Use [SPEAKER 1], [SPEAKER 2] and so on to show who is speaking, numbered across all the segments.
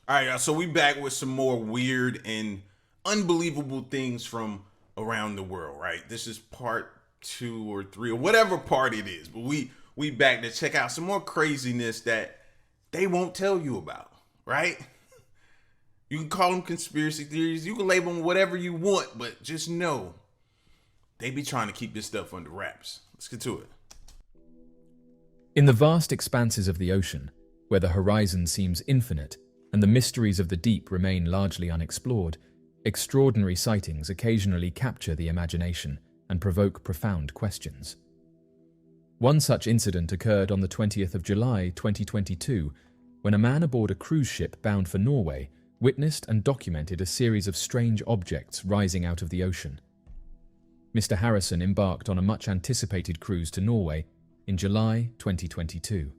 [SPEAKER 1] All right, y'all. So we back with some more weird and unbelievable things from around the world, right? This is part 2 or 3 or whatever part it is. But we back to check out some more craziness that they won't tell you about, right? You can call them conspiracy theories. You can label them whatever you want, but just know they be trying to keep this stuff under wraps. Let's get to it.
[SPEAKER 2] In the vast expanses of the ocean, where the horizon seems infinite and the mysteries of the deep remain largely unexplored, extraordinary sightings occasionally capture the imagination and provoke profound questions. One such incident occurred on the 20th of July 2022, when a man aboard a cruise ship bound for Norway witnessed and documented a series of strange objects rising out of the ocean. Mr. Harrison embarked on a much-anticipated cruise to Norway in July 2022.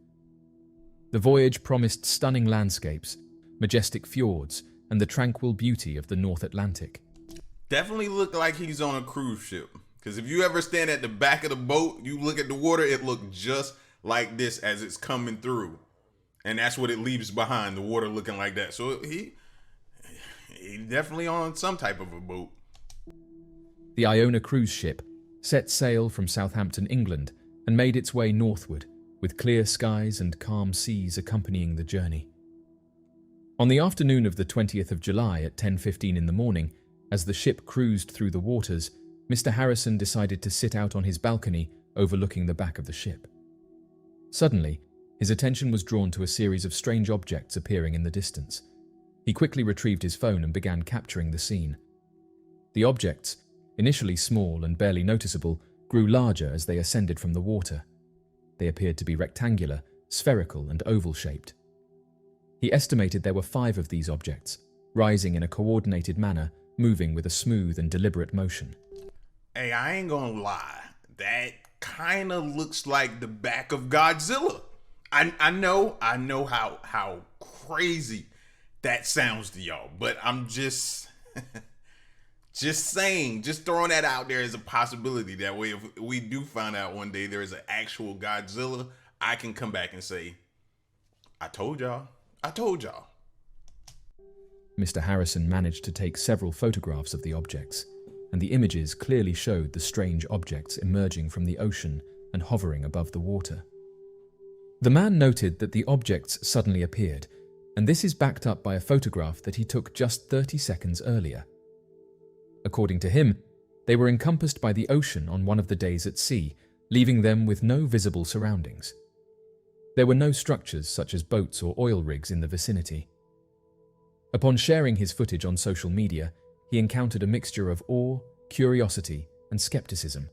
[SPEAKER 2] The voyage promised stunning landscapes, majestic fjords, and the tranquil beauty of the North Atlantic.
[SPEAKER 1] Definitely looked like he's on a cruise ship. Because if you ever stand at the back of the boat, you look at the water, it looked just like this as it's coming through. And that's what it leaves behind, the water looking like that. So he definitely on some type of a boat.
[SPEAKER 2] The Iona cruise ship set sail from Southampton, England, and made its way northward, with clear skies and calm seas accompanying the journey. On the afternoon of the 20th of July at 10:15 in the morning, as the ship cruised through the waters, Mr. Harrison decided to sit out on his balcony overlooking the back of the ship. Suddenly, his attention was drawn to a series of strange objects appearing in the distance. He quickly retrieved his phone and began capturing the scene. The objects, initially small and barely noticeable, grew larger as they ascended from the water. They appeared to be rectangular, spherical, and oval-shaped. He estimated there were 5 of these objects, rising in a coordinated manner, moving with a smooth and deliberate motion.
[SPEAKER 1] Hey, I ain't gonna lie. That kind of looks like the back of Godzilla. I know how crazy that sounds to y'all, but I'm just saying, just throwing that out there as a possibility. That way, if we do find out one day there is an actual Godzilla, I can come back and say, I told y'all.
[SPEAKER 2] Mr. Harrison managed to take several photographs of the objects, and the images clearly showed the strange objects emerging from the ocean and hovering above the water. The man noted that the objects suddenly appeared, and this is backed up by a photograph that he took just 30 seconds earlier. According to him, they were encompassed by the ocean on one of the days at sea, leaving them with no visible surroundings. There were no structures such as boats or oil rigs in the vicinity. Upon sharing his footage on social media, he encountered a mixture of awe, curiosity, and skepticism.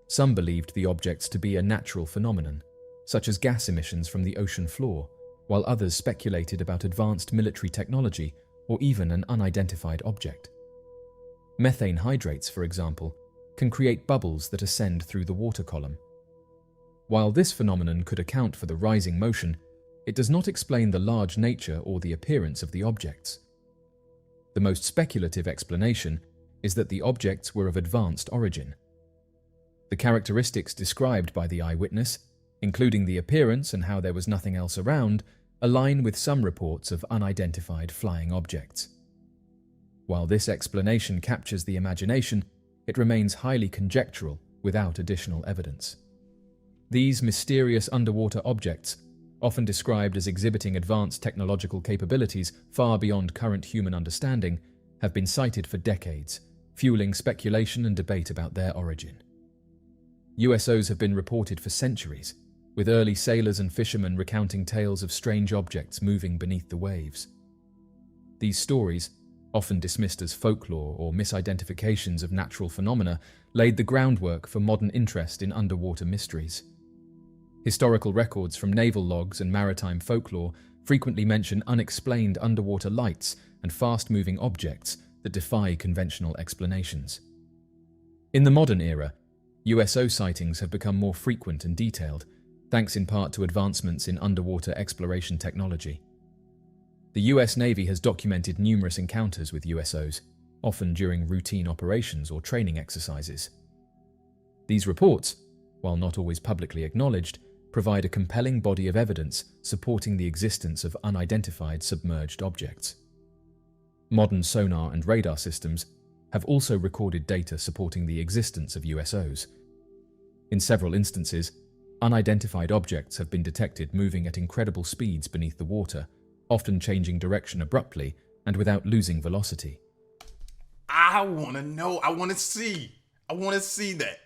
[SPEAKER 2] Some believed the objects to be a natural phenomenon, such as gas emissions from the ocean floor, while others speculated about advanced military technology or even an unidentified object. Methane hydrates, for example, can create bubbles that ascend through the water column. While this phenomenon could account for the rising motion, it does not explain the large nature or the appearance of the objects. The most speculative explanation is that the objects were of advanced origin. The characteristics described by the eyewitness, including the appearance and how there was nothing else around, align with some reports of unidentified flying objects. While this explanation captures the imagination, it remains highly conjectural without additional evidence. These mysterious underwater objects, often described as exhibiting advanced technological capabilities far beyond current human understanding, have been cited for decades, fueling speculation and debate about their origin. USOs have been reported for centuries, with early sailors and fishermen recounting tales of strange objects moving beneath the waves. These stories, often dismissed as folklore or misidentifications of natural phenomena, laid the groundwork for modern interest in underwater mysteries. Historical records from naval logs and maritime folklore frequently mention unexplained underwater lights and fast-moving objects that defy conventional explanations. In the modern era, USO sightings have become more frequent and detailed, thanks in part to advancements in underwater exploration technology. The US Navy has documented numerous encounters with USOs, often during routine operations or training exercises. These reports, while not always publicly acknowledged, provide a compelling body of evidence supporting the existence of unidentified submerged objects. Modern sonar and radar systems have also recorded data supporting the existence of USOs. In several instances, unidentified objects have been detected moving at incredible speeds beneath the water, often changing direction abruptly and without losing velocity.
[SPEAKER 1] I want to know. I want to see that.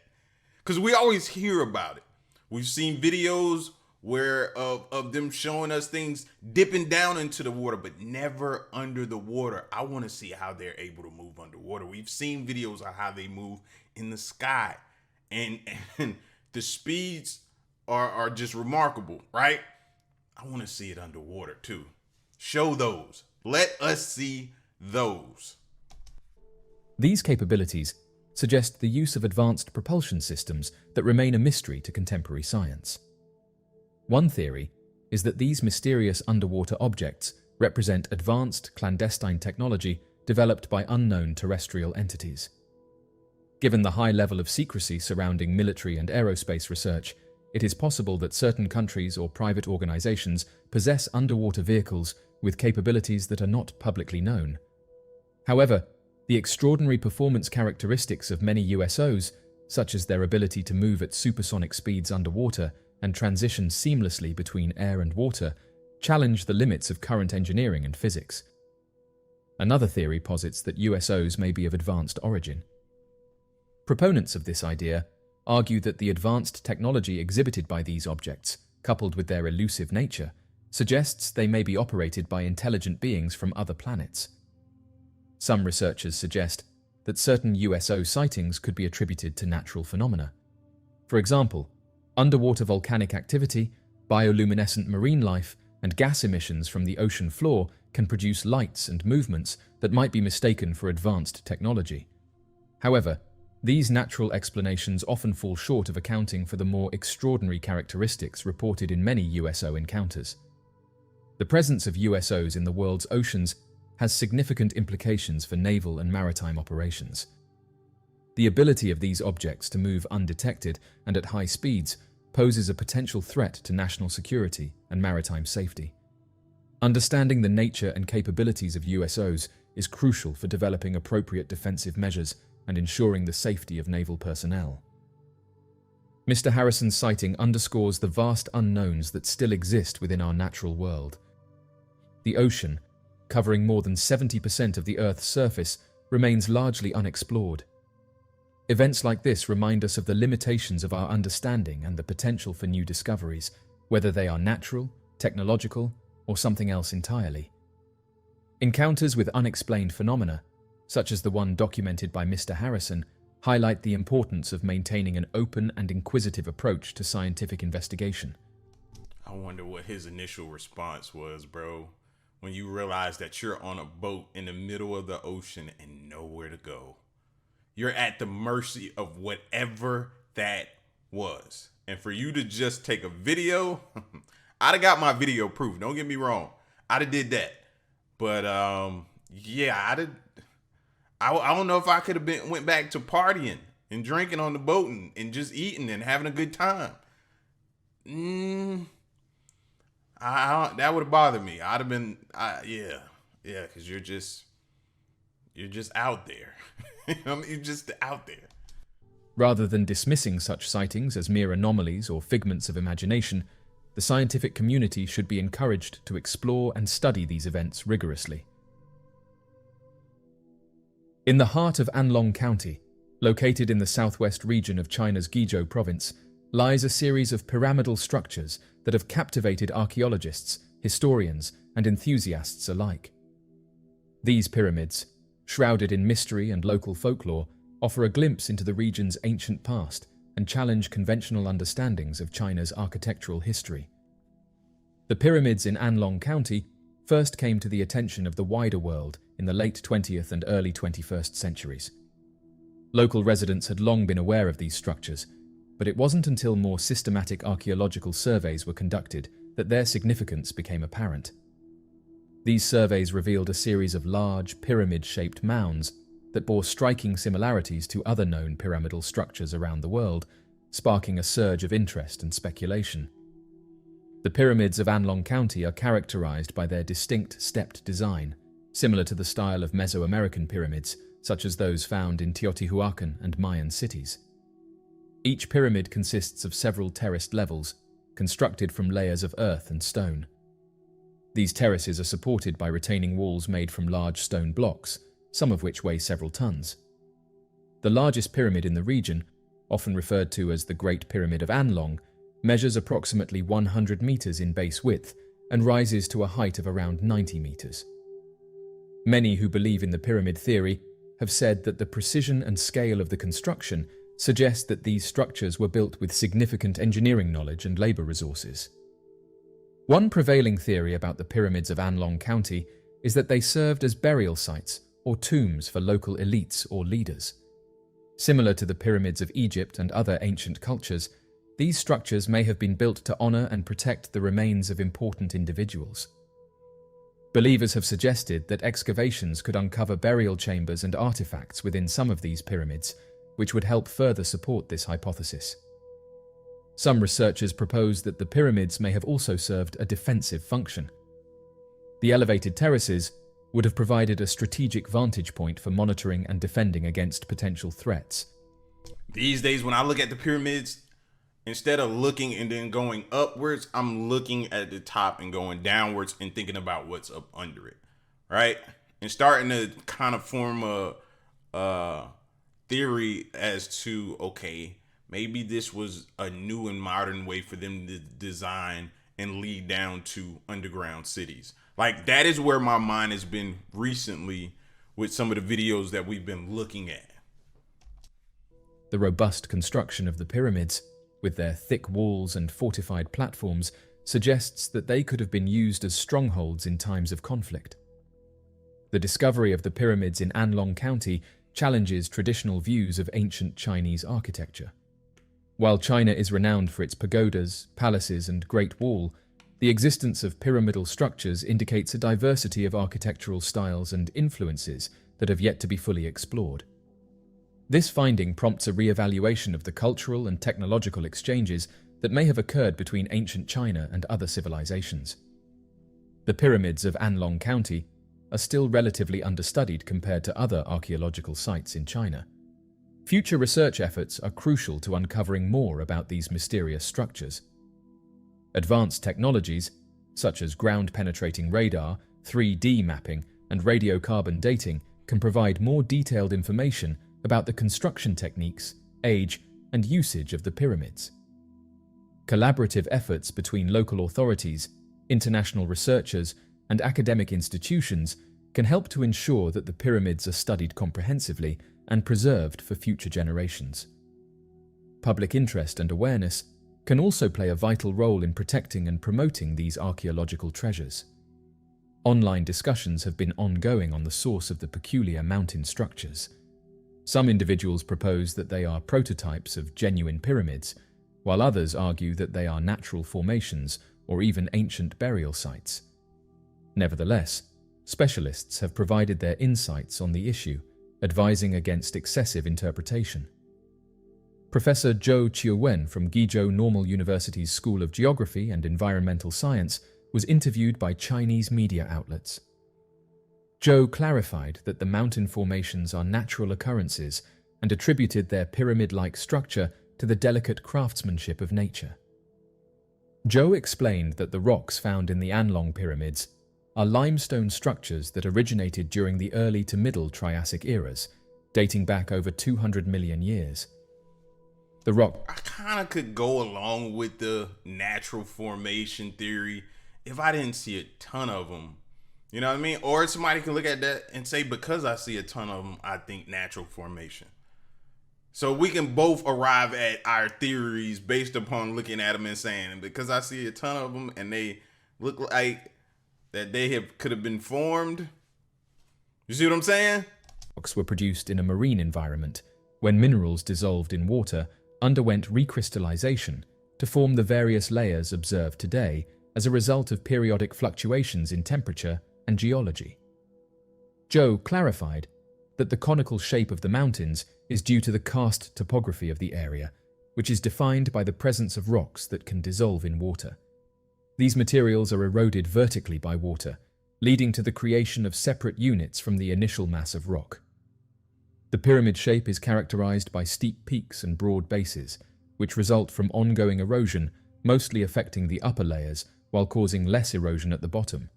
[SPEAKER 1] Because we always hear about it. We've seen videos where of them showing us things dipping down into the water, but never under the water. I want to see how they're able to move underwater. We've seen videos of how they move in the sky, and the speeds are just remarkable, right? I want to see it underwater too. Show those. Let us see those.
[SPEAKER 2] These capabilities suggest the use of advanced propulsion systems that remain a mystery to contemporary science. One theory is that these mysterious underwater objects represent advanced clandestine technology developed by unknown terrestrial entities. Given the high level of secrecy surrounding military and aerospace research, it is possible that certain countries or private organizations possess underwater vehicles with capabilities that are not publicly known. However, the extraordinary performance characteristics of many USOs, such as their ability to move at supersonic speeds underwater and transition seamlessly between air and water, challenge the limits of current engineering and physics. Another theory posits that USOs may be of advanced origin. Proponents of this idea argue that the advanced technology exhibited by these objects, coupled with their elusive nature, suggests they may be operated by intelligent beings from other planets. Some researchers suggest that certain USO sightings could be attributed to natural phenomena. For example, underwater volcanic activity, bioluminescent marine life, and gas emissions from the ocean floor can produce lights and movements that might be mistaken for advanced technology. However, these natural explanations often fall short of accounting for the more extraordinary characteristics reported in many USO encounters. The presence of USOs in the world's oceans has significant implications for naval and maritime operations. The ability of these objects to move undetected and at high speeds poses a potential threat to national security and maritime safety. Understanding the nature and capabilities of USOs is crucial for developing appropriate defensive measures and ensuring the safety of naval personnel. Mr. Harrison's sighting underscores the vast unknowns that still exist within our natural world. The ocean, covering more than 70% of the Earth's surface, remains largely unexplored. Events like this remind us of the limitations of our understanding and the potential for new discoveries, whether they are natural, technological, or something else entirely. Encounters with unexplained phenomena, such as the one documented by Mr. Harrison, highlight the importance of maintaining an open and inquisitive approach to scientific investigation.
[SPEAKER 1] I wonder what his initial response was, bro, when you realize that you're on a boat in the middle of the ocean and nowhere to go. You're at the mercy of whatever that was. And for you to just take a video, I'd have got my video proof. Don't get me wrong. I'd have did that. But yeah, I don't know if I could have went back to partying and drinking on the boat and just eating and having a good time. That would have bothered me. I'd have been, yeah, because you're just out there. You're just out there.
[SPEAKER 2] Rather than dismissing such sightings as mere anomalies or figments of imagination, the scientific community should be encouraged to explore and study these events rigorously. In the heart of Anlong County, located in the southwest region of China's Guizhou province, lies a series of pyramidal structures that have captivated archaeologists, historians, and enthusiasts alike. These pyramids, shrouded in mystery and local folklore, offer a glimpse into the region's ancient past and challenge conventional understandings of China's architectural history. The pyramids in Anlong County first came to the attention of the wider world in the late 20th and early 21st centuries. Local residents had long been aware of these structures, but it wasn't until more systematic archaeological surveys were conducted that their significance became apparent. These surveys revealed a series of large, pyramid-shaped mounds that bore striking similarities to other known pyramidal structures around the world, sparking a surge of interest and speculation. The pyramids of Anlong County are characterized by their distinct stepped design, similar to the style of Mesoamerican pyramids, such as those found in Teotihuacan and Mayan cities. Each pyramid consists of several terraced levels, constructed from layers of earth and stone. These terraces are supported by retaining walls made from large stone blocks, some of which weigh several tons. The largest pyramid in the region, often referred to as the Great Pyramid of Anlong, measures approximately 100 meters in base width and rises to a height of around 90 meters. Many who believe in the pyramid theory have said that the precision and scale of the construction suggest that these structures were built with significant engineering knowledge and labor resources. One prevailing theory about the pyramids of Anlong County is that they served as burial sites or tombs for local elites or leaders. Similar to the pyramids of Egypt and other ancient cultures, these structures may have been built to honor and protect the remains of important individuals. Believers have suggested that excavations could uncover burial chambers and artifacts within some of these pyramids, which would help further support this hypothesis. Some researchers propose that the pyramids may have also served a defensive function. The elevated terraces would have provided a strategic vantage point for monitoring and defending against potential threats.
[SPEAKER 1] These days, when I look at the pyramids, instead of looking and then going upwards, I'm looking at the top and going downwards and thinking about what's up under it, right? And starting to kind of form a theory as to, okay, maybe this was a new and modern way for them to design and lead down to underground cities. Like, that is where my mind has been recently with some of the videos that we've been looking at.
[SPEAKER 2] The robust construction of the pyramids, with their thick walls and fortified platforms, suggests that they could have been used as strongholds in times of conflict. The discovery of the pyramids in Anlong County challenges traditional views of ancient Chinese architecture. While China is renowned for its pagodas, palaces, and Great Wall, the existence of pyramidal structures indicates a diversity of architectural styles and influences that have yet to be fully explored. This finding prompts a re-evaluation of the cultural and technological exchanges that may have occurred between ancient China and other civilizations. The pyramids of Anlong County are still relatively understudied compared to other archaeological sites in China. Future research efforts are crucial to uncovering more about these mysterious structures. Advanced technologies, such as ground-penetrating radar, 3D mapping, and radiocarbon dating, can provide more detailed information about the construction techniques, age, and usage of the pyramids. Collaborative efforts between local authorities, international researchers, and academic institutions can help to ensure that the pyramids are studied comprehensively and preserved for future generations. Public interest and awareness can also play a vital role in protecting and promoting these archaeological treasures. Online discussions have been ongoing on the source of the peculiar mountain structures. Some individuals propose that they are prototypes of genuine pyramids, while others argue that they are natural formations or even ancient burial sites. Nevertheless, specialists have provided their insights on the issue, advising against excessive interpretation. Professor Zhou Qiuwen from Guizhou Normal University's School of Geography and Environmental Science was interviewed by Chinese media outlets. Zhou clarified that the mountain formations are natural occurrences and attributed their pyramid-like structure to the delicate craftsmanship of nature. Zhou explained that the rocks found in the Anlong pyramids are limestone structures that originated during the early to middle Triassic eras, dating back over 200 million years. The rock...
[SPEAKER 1] I kind of could go along with the natural formation theory if I didn't see a ton of them. You know what I mean? Or somebody can look at that and say, because I see a ton of them, I think natural formation. So we can both arrive at our theories based upon looking at them and saying, because I see a ton of them and they look like that they could have been formed. You see what I'm saying?
[SPEAKER 2] Rocks were produced in a marine environment when minerals dissolved in water underwent recrystallization to form the various layers observed today as a result of periodic fluctuations in temperature and geology. Zhou clarified that the conical shape of the mountains is due to the karst topography of the area, which is defined by the presence of rocks that can dissolve in water. These materials are eroded vertically by water, leading to the creation of separate units from the initial mass of rock. The pyramid shape is characterized by steep peaks and broad bases, which result from ongoing erosion, mostly affecting the upper layers while causing less erosion at the bottom.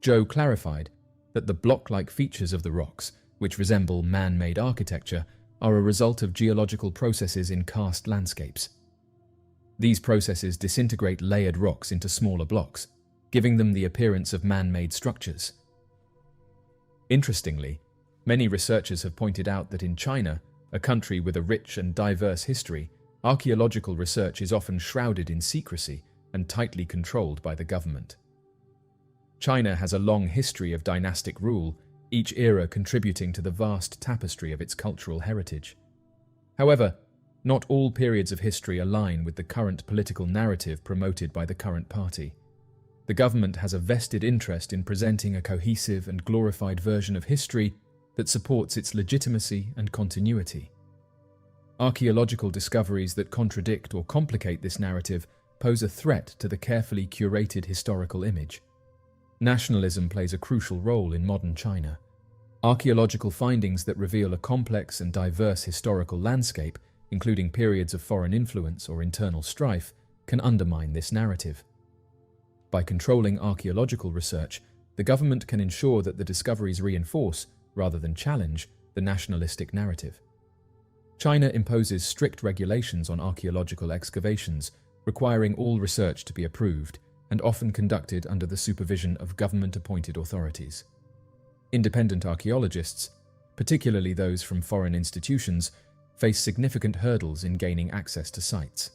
[SPEAKER 2] Joe clarified that the block-like features of the rocks, which resemble man-made architecture, are a result of geological processes in karst landscapes. These processes disintegrate layered rocks into smaller blocks, giving them the appearance of man-made structures. Interestingly, many researchers have pointed out that in China, a country with a rich and diverse history, archaeological research is often shrouded in secrecy and tightly controlled by the government. China has a long history of dynastic rule, each era contributing to the vast tapestry of its cultural heritage. However, not all periods of history align with the current political narrative promoted by the current party. The government has a vested interest in presenting a cohesive and glorified version of history that supports its legitimacy and continuity. Archaeological discoveries that contradict or complicate this narrative pose a threat to the carefully curated historical image. Nationalism plays a crucial role in modern China. Archaeological findings that reveal a complex and diverse historical landscape, including periods of foreign influence or internal strife, can undermine this narrative. By controlling archaeological research, the government can ensure that the discoveries reinforce, rather than challenge, the nationalistic narrative. China imposes strict regulations on archaeological excavations, requiring all research to be approved, and often conducted under the supervision of government-appointed authorities. Independent archaeologists, particularly those from foreign institutions, face significant hurdles in gaining access to sites.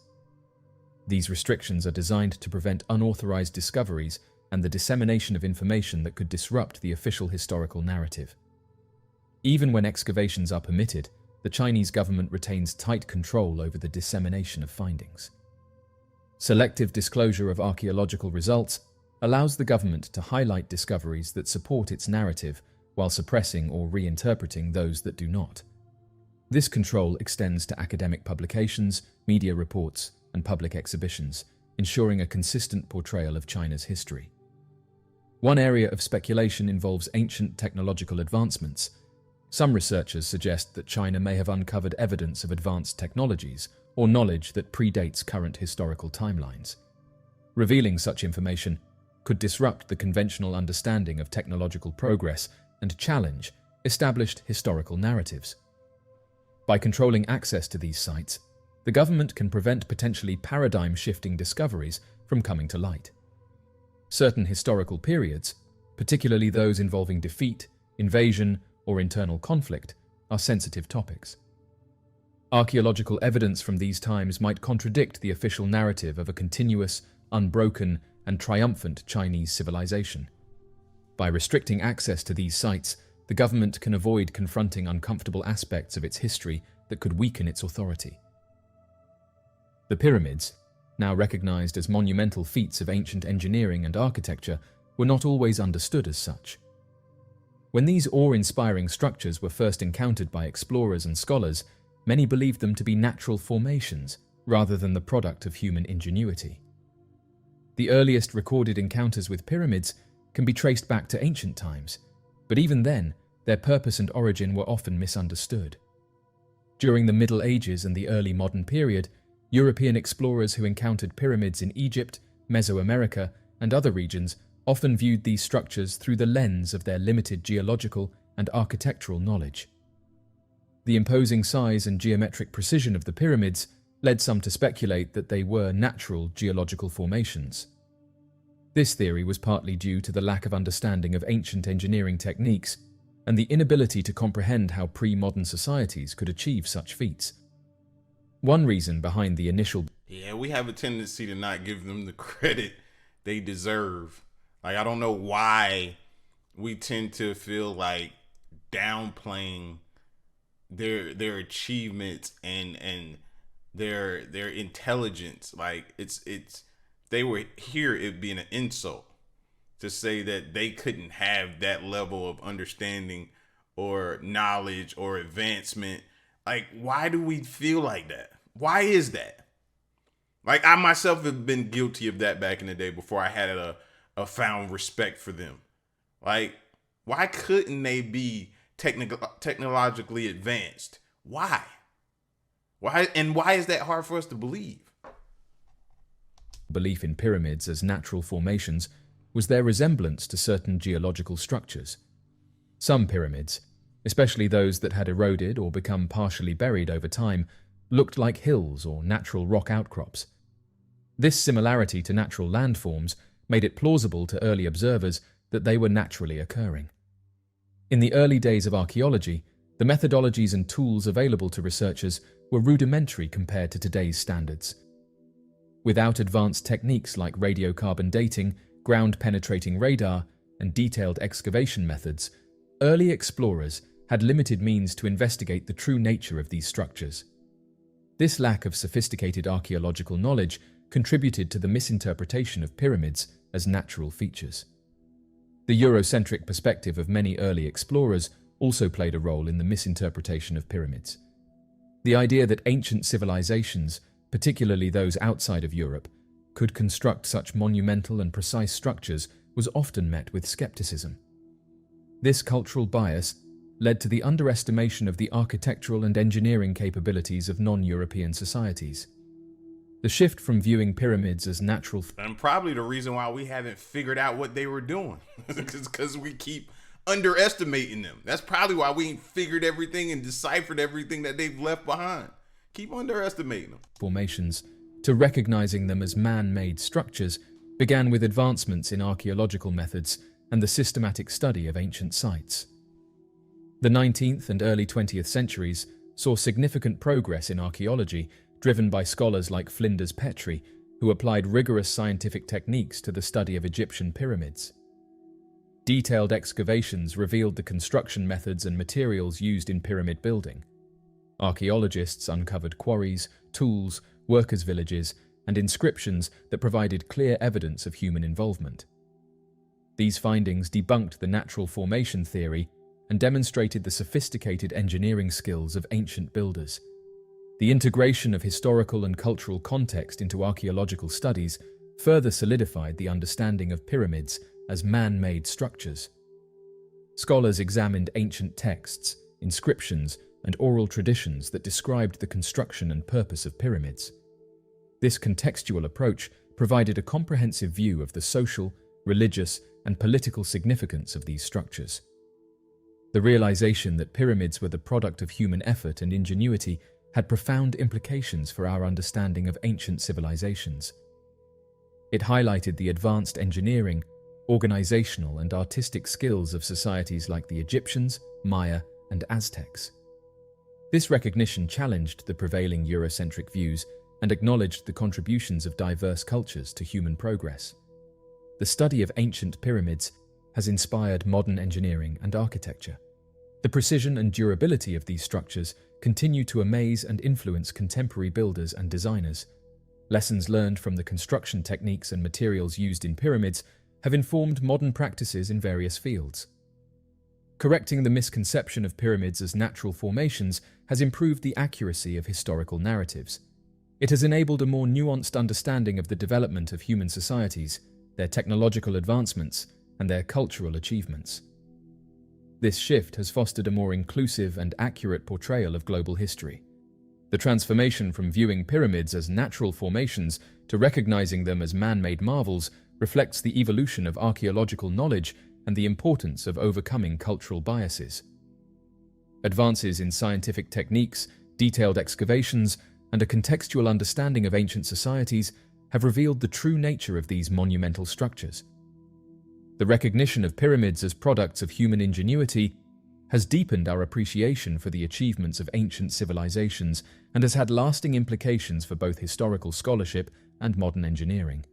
[SPEAKER 2] These restrictions are designed to prevent unauthorized discoveries and the dissemination of information that could disrupt the official historical narrative. Even when excavations are permitted, the Chinese government retains tight control over the dissemination of findings. Selective disclosure of archaeological results allows the government to highlight discoveries that support its narrative while suppressing or reinterpreting those that do not. This control extends to academic publications, media reports, and public exhibitions, ensuring a consistent portrayal of China's history. One area of speculation involves ancient technological advancements. Some researchers suggest that China may have uncovered evidence of advanced technologies or knowledge that predates current historical timelines. Revealing such information could disrupt the conventional understanding of technological progress and challenge established historical narratives. By controlling access to these sites, the government can prevent potentially paradigm-shifting discoveries from coming to light. Certain historical periods, particularly those involving defeat, invasion, or internal conflict, are sensitive topics. Archaeological evidence from these times might contradict the official narrative of a continuous, unbroken, and triumphant Chinese civilization. By restricting access to these sites, the government can avoid confronting uncomfortable aspects of its history that could weaken its authority. The pyramids, now recognized as monumental feats of ancient engineering and architecture, were not always understood as such. When these awe-inspiring structures were first encountered by explorers and scholars, many believed them to be natural formations rather than the product of human ingenuity. The earliest recorded encounters with pyramids can be traced back to ancient times, but even then, their purpose and origin were often misunderstood. During the Middle Ages and the early modern period, European explorers who encountered pyramids in Egypt, Mesoamerica, and other regions often viewed these structures through the lens of their limited geological and architectural knowledge. The imposing size and geometric precision of the pyramids led some to speculate that they were natural geological formations. This theory was partly due to the lack of understanding of ancient engineering techniques and the inability to comprehend how pre-modern societies could achieve such feats. One reason behind the initial...
[SPEAKER 1] Yeah, we have a tendency to not give them the credit they deserve. Like, I don't know why we tend to feel like downplaying their achievements and their intelligence. Like, it's they were here, it'd be an insult to say that they couldn't have that level of understanding or knowledge or advancement. Like, why do we feel like that? Why is that? Like I myself have been guilty of that back in the day before I had a found respect for them. Like, why couldn't they be technologically advanced? Why? Why is that hard for us to believe?
[SPEAKER 2] Belief in pyramids as natural formations was their resemblance to certain geological structures. Some pyramids, especially those that had eroded or become partially buried over time, looked like hills or natural rock outcrops. This similarity to natural landforms made it plausible to early observers that they were naturally occurring. In the early days of archaeology, the methodologies and tools available to researchers were rudimentary compared to today's standards. Without advanced techniques like radiocarbon dating, ground-penetrating radar, and detailed excavation methods, early explorers had limited means to investigate the true nature of these structures. This lack of sophisticated archaeological knowledge contributed to the misinterpretation of pyramids as natural features. The Eurocentric perspective of many early explorers also played a role in the misinterpretation of pyramids. The idea that ancient civilizations, particularly those outside of Europe, could construct such monumental and precise structures was often met with skepticism. This cultural bias led to the underestimation of the architectural and engineering capabilities of non-European societies. The shift from viewing pyramids as natural
[SPEAKER 1] And probably the reason why we haven't figured out what they were doing is because we keep underestimating them. That's probably why we ain't figured everything and deciphered everything that they've left behind. Keep underestimating them.
[SPEAKER 2] formations to recognizing them as man-made structures began with advancements in archaeological methods and the systematic study of ancient sites. The 19th and early 20th centuries saw significant progress in archaeology, driven by scholars like Flinders Petrie, who applied rigorous scientific techniques to the study of Egyptian pyramids. Detailed excavations revealed the construction methods and materials used in pyramid building. Archaeologists uncovered quarries, tools, workers' villages, and inscriptions that provided clear evidence of human involvement. These findings debunked the natural formation theory and demonstrated the sophisticated engineering skills of ancient builders. The integration of historical and cultural context into archaeological studies further solidified the understanding of pyramids as man-made structures. Scholars examined ancient texts, inscriptions, and oral traditions that described the construction and purpose of pyramids. This contextual approach provided a comprehensive view of the social, religious, and political significance of these structures. The realization that pyramids were the product of human effort and ingenuity had profound implications for our understanding of ancient civilizations. It highlighted the advanced engineering, organizational, and artistic skills of societies like the Egyptians, Maya, and Aztecs. This recognition challenged the prevailing Eurocentric views and acknowledged the contributions of diverse cultures to human progress. The study of ancient pyramids has inspired modern engineering and architecture. The precision and durability of these structures continue to amaze and influence contemporary builders and designers. Lessons learned from the construction techniques and materials used in pyramids have informed modern practices in various fields. Correcting the misconception of pyramids as natural formations has improved the accuracy of historical narratives. It has enabled a more nuanced understanding of the development of human societies, their technological advancements, and their cultural achievements. This shift has fostered a more inclusive and accurate portrayal of global history. The transformation from viewing pyramids as natural formations to recognizing them as man-made marvels reflects the evolution of archaeological knowledge and the importance of overcoming cultural biases. Advances in scientific techniques, detailed excavations, and a contextual understanding of ancient societies have revealed the true nature of these monumental structures. The recognition of pyramids as products of human ingenuity has deepened our appreciation for the achievements of ancient civilizations and has had lasting implications for both historical scholarship and modern engineering.